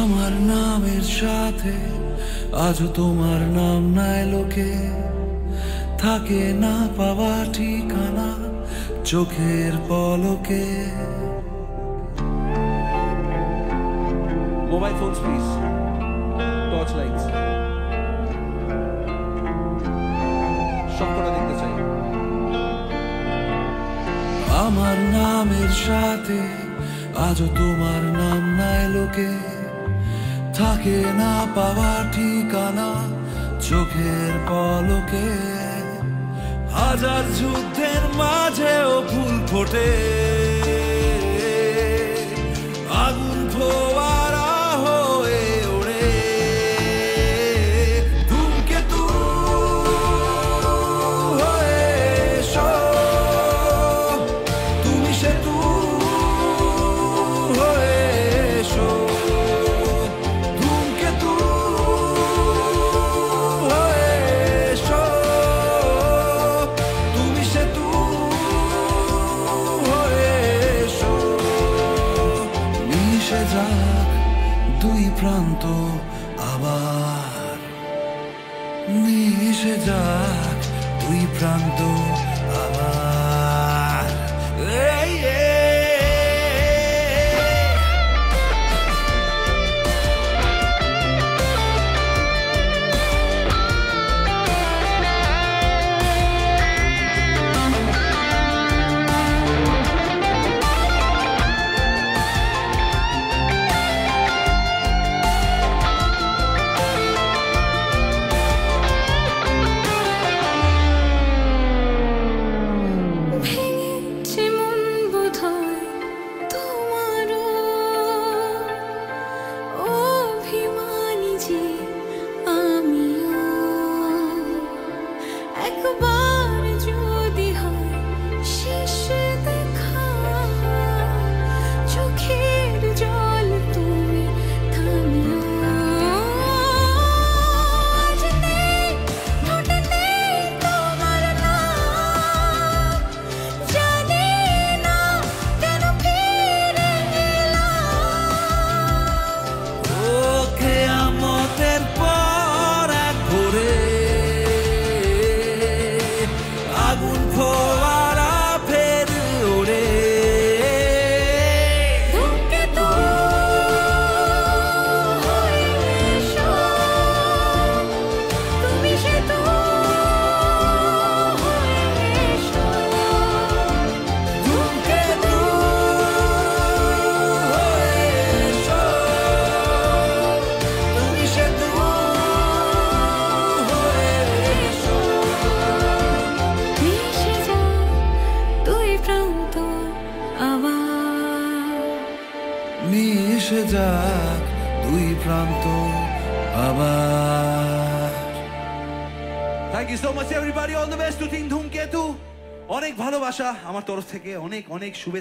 আমার নামের সাথে আজও তোমার নাম নাই লোকে, থাকে না পাওয়া ঠিকানা চোখের পলকে। Mobile phones, please. Torch lights. সবকটা দেখতে চাই। আমার নামের সাথে আজও তোমার নাম নাই লোকে, থাকে না পাওয়া ঠিকানা চোখের পলকে। হাজার যুদ্ধের মাঝেও ফুল ফোটে, আগুন ফোয়ারা হয়ে ওড়ে। ধূমকেতু হয়ে এসো, তুমি সেতু হয়ে এসো। ধূমকেতু হয়ে এসো, তুমি সেতু হয়ে এসো। মিশে যাক দুই প্রান্ত আবার, মিশে যাক দুই প্রান্ত আবার। এই আগুন ফোয়ারা ফের ওড়ে। ধূমকেতু হয়ে এসো, তুমি সেতু হয়ে এসো। ধূমকেতু হয়ে এসো, তুমি সেতু হয়ে এসো। মিশে যাক দুই প্রান্ত আবার। Thank you so much everybody, all the best to Team Dhumketu. অনেক ভালোবাসা আমার তরফ থেকে, অনেক অনেক শুভেচ্ছা।